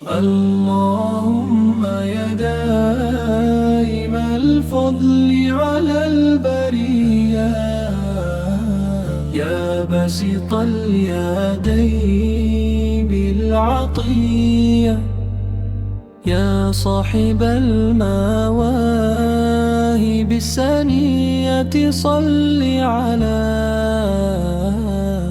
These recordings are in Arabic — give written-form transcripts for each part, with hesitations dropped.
اللهم يا دائم الفضل على البرية، يا بسط اليدين بالعطية، يا صاحب المواهب السنية، صل على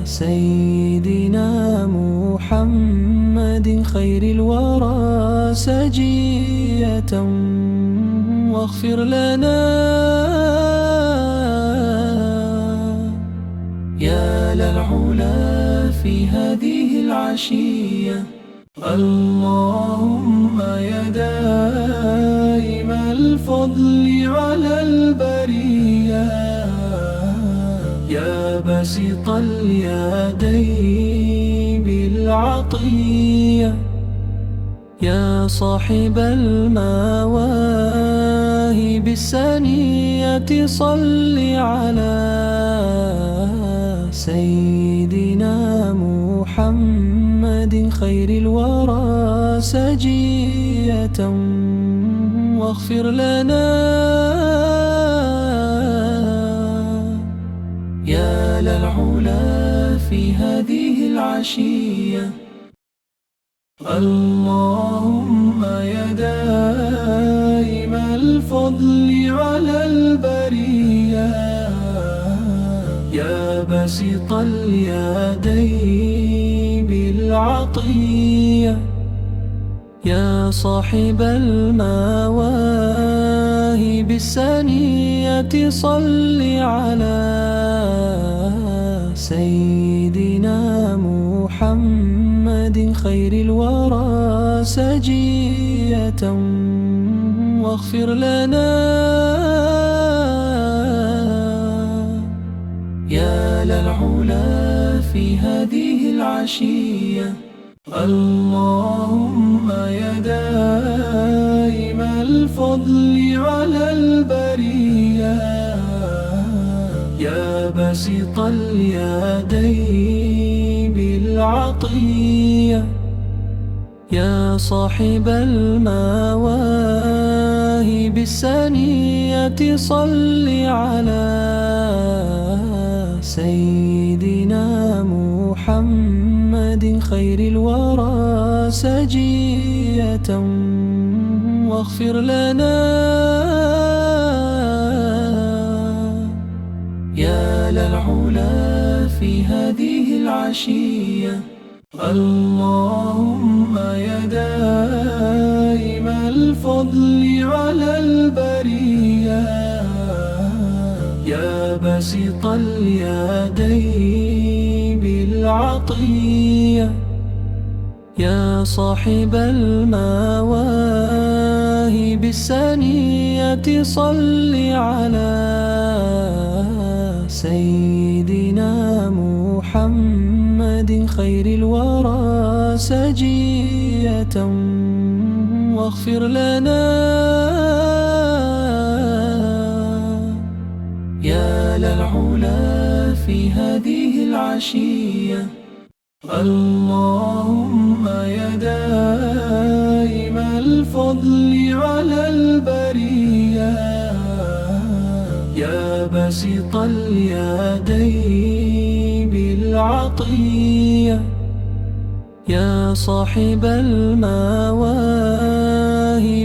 سيدنا محمد خير الورى سجية، واغفر لنا يا للعلا في هذه العشية. اللهم يا دائم الفضل على البرية، يا بسط اليدين بالعطية، يا صاحب المواهب السنية، صل على سيدنا محمد خير الورى سجية، واغفر لنا يا للعلا في هذه العشية. اللهم يا دائم الفضل على البرية، يا بسط اليدين بالعطية، يا صاحب المواهب السنية، صل على سيدنا محمد خير الورى سجية، واغفر لنا يا للعلا في هذه العشية. اللهم يا دائم الفضل على البرية، يا بسط اليدين بالعطية، يا صاحب المواهب السنية، صل على سيدنا محمد خير الورى سجية، واغفر لنا يا للعلا في هذه العشية. اللهم يا دائم الفضل على البرية، يا بسط اليدين بالعطية، يا صاحب المواهب السنية، صل على سيدنا محمد خير الورى سجية، واغفر لنا يا للعلا في هذه العشية. اللهم يا دائم الفضل على البرية، يا بسط اليدين بالعطية، يا صاحب المواهب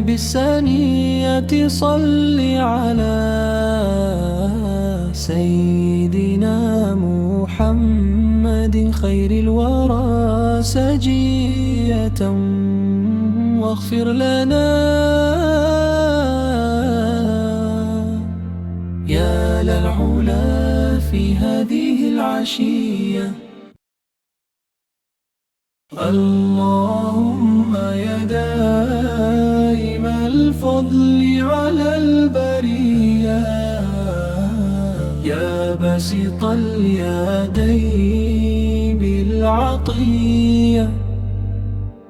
السنية، صل على سيدنا محمد خير الورى سجية، واغفر لنا يا للعلا في هذه العشية. اللهم يا دائم الفضل على البرية، يا بسط اليدين بالعطية،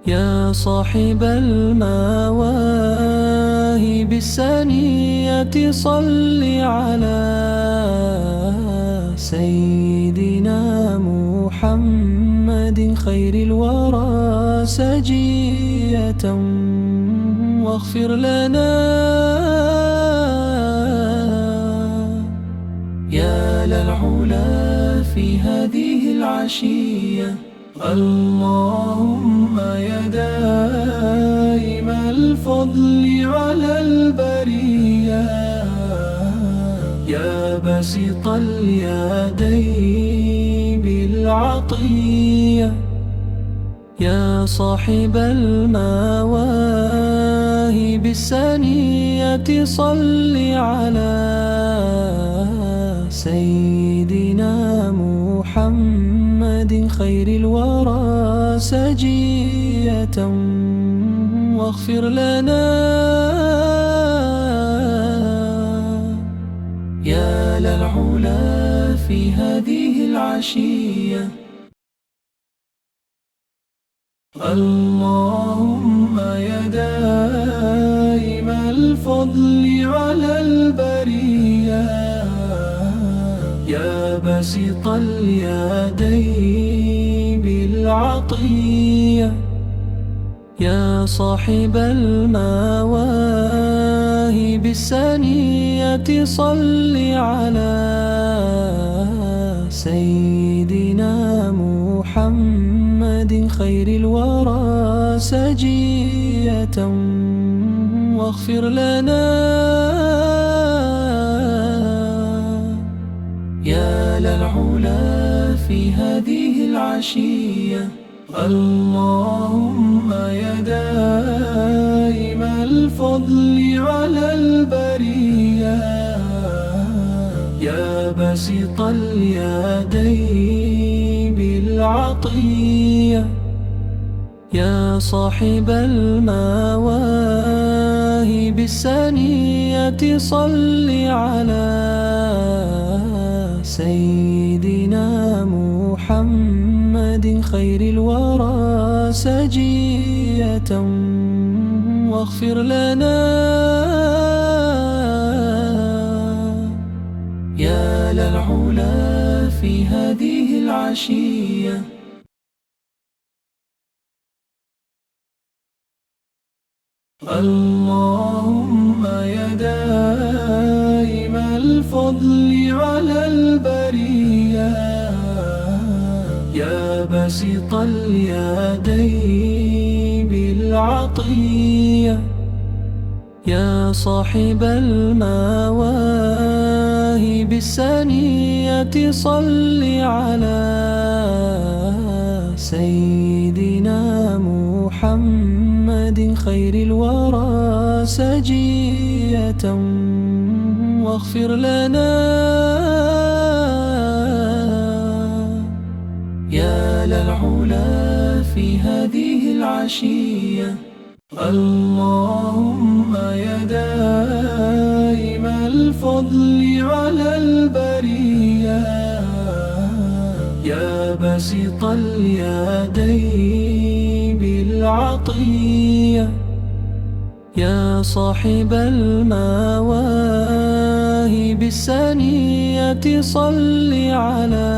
يا صاحب المواهب السنية، صل على سيدنا محمد محمد خير الورى سجية واغفر لنا يا للعلا في هذه العشية. اللهم يا دائم الفضل على البرية يا بسط اليدين بالعطية يا صاحب المواهب السنية صل على سيدنا محمد خير الورى سجية واغفر لنا يا للعلا في هذه العشية. اللهم يا دائم الفضل على البرية يا بسط اليدين بالعطية يا صاحب المواهب السنية صل على سيدنا محمد خير الورى سجية واغفر لنا يا للعلا في هذه العشية. اللهم يا دائم الفضل على البرية يا بسط اليدين بالعطية يا صاحب المواهب السنية صل على سيدنا محمد خير الورى سجية واغفر لنا يا للعلا في هذه العشية. اللهم يا دائم الفضل على البرية يا بسط اليدين بالعطية يا صاحب المواهب السنية صل على سيدنا محمد خير الورى سجية واغفر لنا يا للعلا في هذه العشية. اللهم يا دائم الفضل على البرية يا بسط اليدين بالعطية يا صاحب المواهب السنية صل على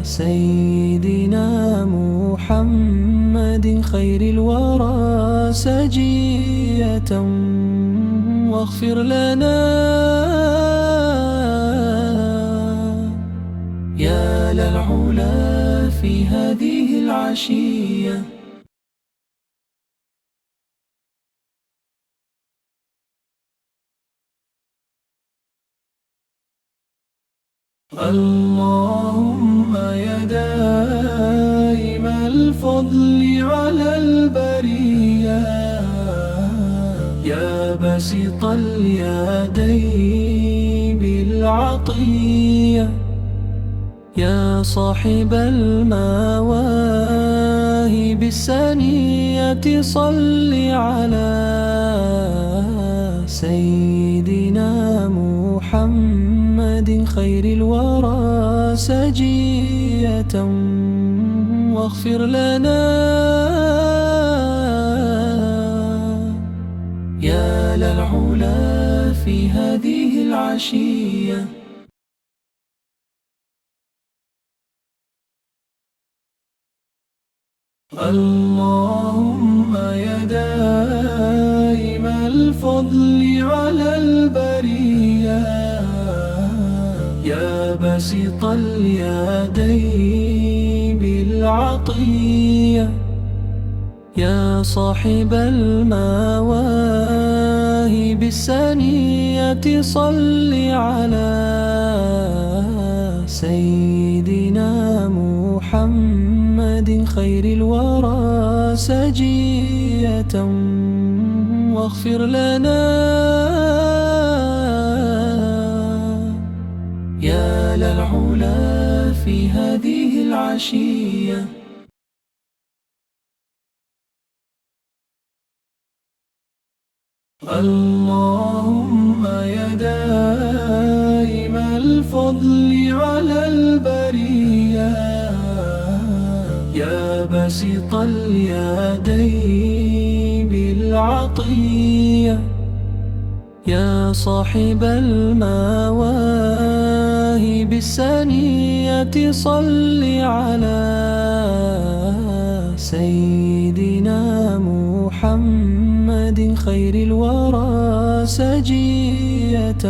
سيدنا محمد خير الورى سجية واغفر لنا يا للعلا في هذه العشية. اللهم يا دائم الفضل على البرية يا بسط اليدين بالعطية يا صاحب المواهب السنية صل على سيدنا محمد خير الورى سجية واغفر لنا يا للعلا في هذه العشية. اللهم يا دائم الفضل على البرية، يا بسط اليدين بالعطية، يا صاحب المواهب السنية، صل على سيدنا محمد خير الورى سجية، واغفر لنا يا للعلا في هذه العشية. اللهم يا دائم الفضل على البرية، يا بسط اليدين بالعطية، يا صاحب المواهب السنية، صل على سيدنا محمد خير الورى سجية،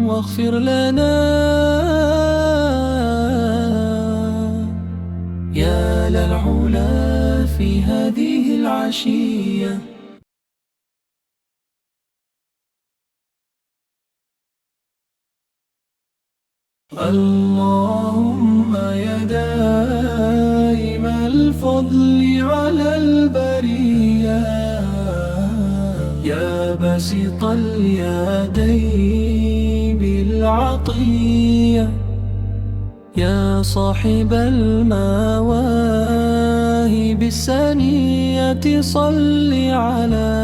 واغفر لنا يا للعلا في هذه العشية. اللهم يا دائم الفضل على البرية، يا بسط اليدين بالعطية، يا صاحب المواهب السنية، صل على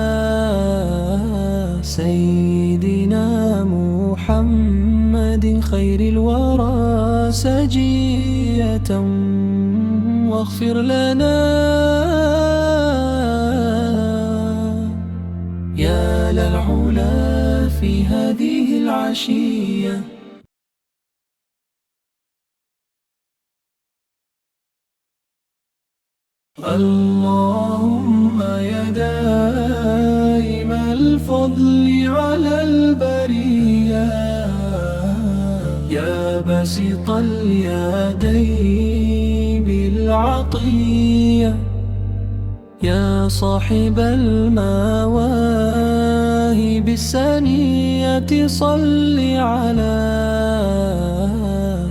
سيدنا محمد خير الورى سجية، واغفر لنا يا للعلا في هذه العشية. اللهم يا دائم الفضل على البرية، يا بسط اليدين بالعطية، يا صاحب المواهب السنية، صل على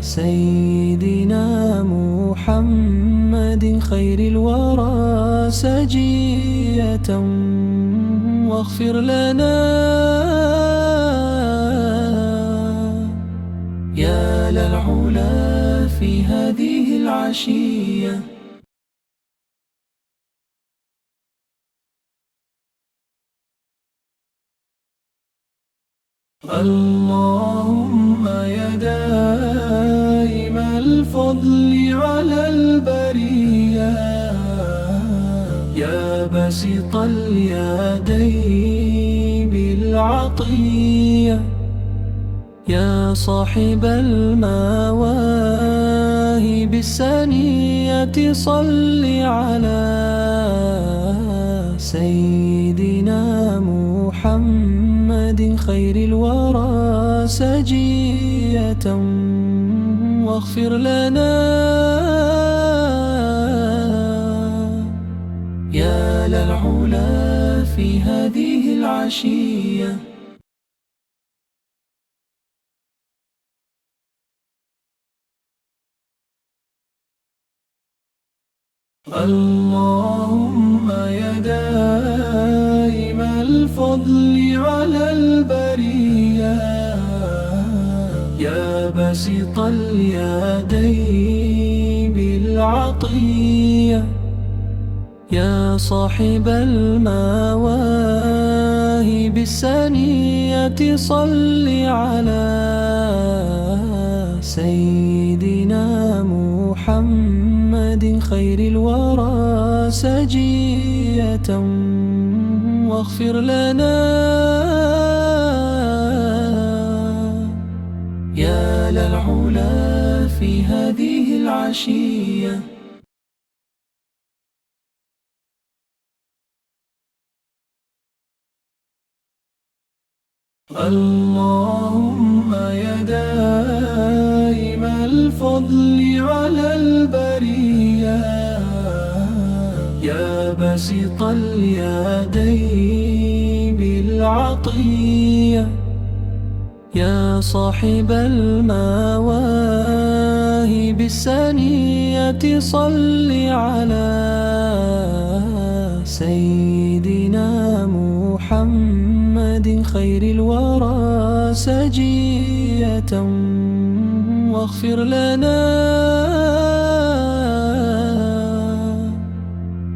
سيدنا محمد خير الورى سجية، واغفر لنا يا للعلا في هذه العشية. اللهم يا دائم الفضل على البرية، يا بسط اليدين بالعطية، يا صاحب المواهب السنية، صل على سيدنا محمد خير الورى سجية، واغفر لنا يا للعلا في هذه العشية. اللهم يا دائم الفضل على البرية، يا بسط اليدين بالعطية، يا صاحب المواهب السنية، صل على سيدنا محمد خير الورى سجية، واغفر لنا يا للعلا في هذه العشية. اللهم يا دائم الفضل على البرية، يا بسط اليدين بالعطية، يا صاحب المواهب السنية، صل على سيدنا محمد خير الورى سجية، واغفر لنا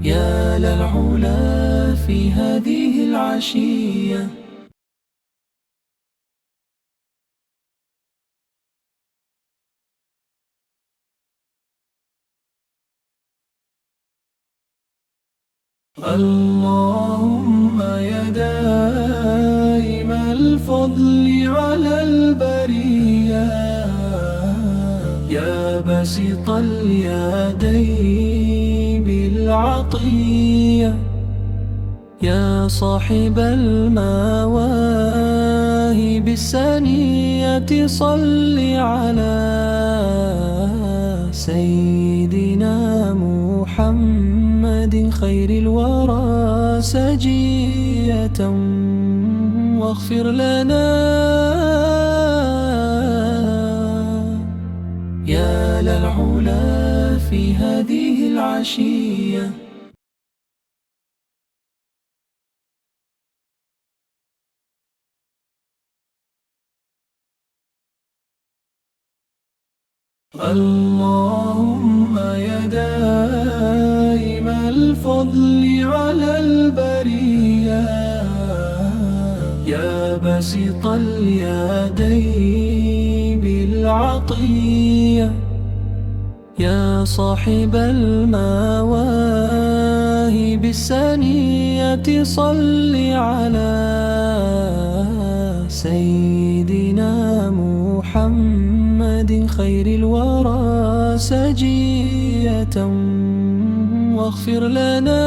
يا للعلا في هذه العشية. اللهم يا دائم الفضل على البرية، يا بسط اليدين بالعطية، يا صاحب المواهب السنية، صل على سيدنا محمد خير الورى سجية، واغفر لنا يا للعلا في هذه العشية. اللهم يا دائم الفضل على البرية، يا بسط اليدين بالعطية، يا صاحب المواهب السنية، صل على سيدنا محمد خير الورى سجية، واغفر لنا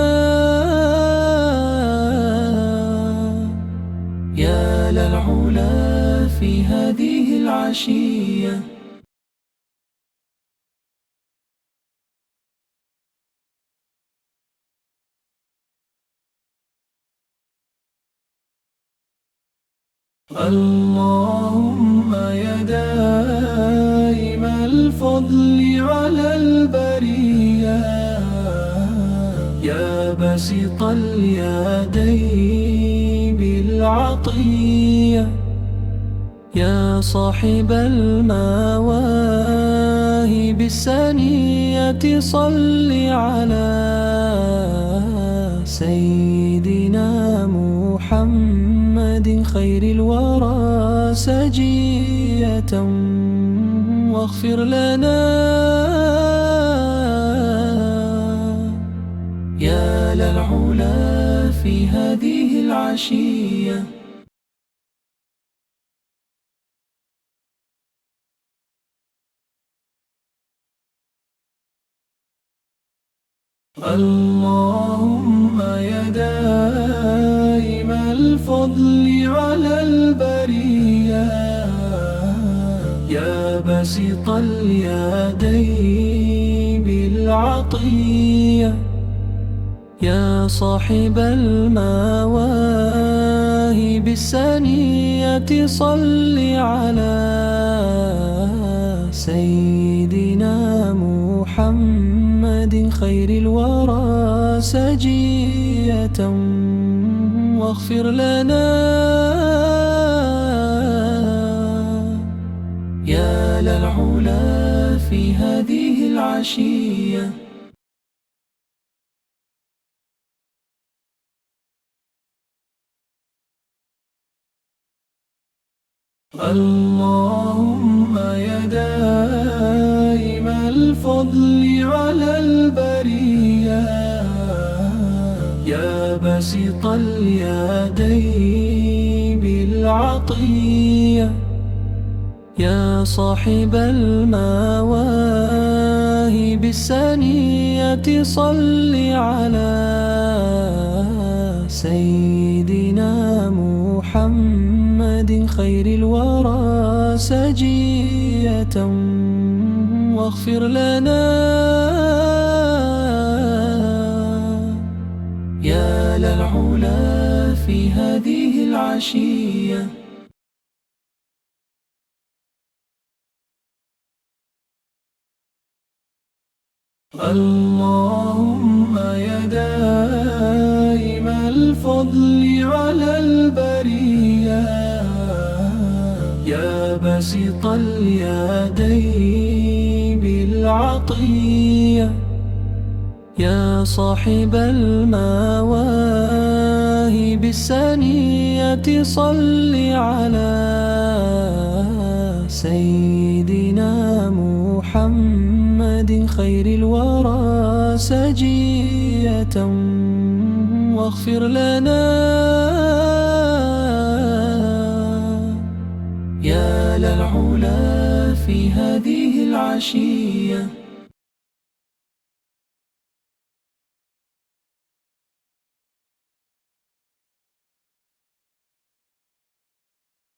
يا للعلا في هذه العشية. اللهم يا دائم الفضل على البرية، يا بسط اليدين بالعطية، يا صاحب المواهب السنية، صل على سيدنا محمد خير الورى سجية، واغفر لنا يا للعلا في هذه العشية. اللهم يا دائم الفضل على البرية، يا بسط اليدين بالعطية، يا صاحب المواهب السنية، صل على سيدنا محمد خير الورى سجية، واغفر لنا يا للعلا في هذه العشية. اللهم يا دائم الفضل على البرية، يا بسط اليدين بالعطية، يا صاحب المواهب السنية، صل على سيدنا محمد خير الورى سجية واغفر لنا يا للعلا في هذه العشية. اللهم يا دائم الفضل على البرية، يا بسط اليدين بالعطية، يا صاحب المواهب السنية صل على سيدنا محمد خير الورى سجية واغفر لنا يا للعلا في هذه العشية.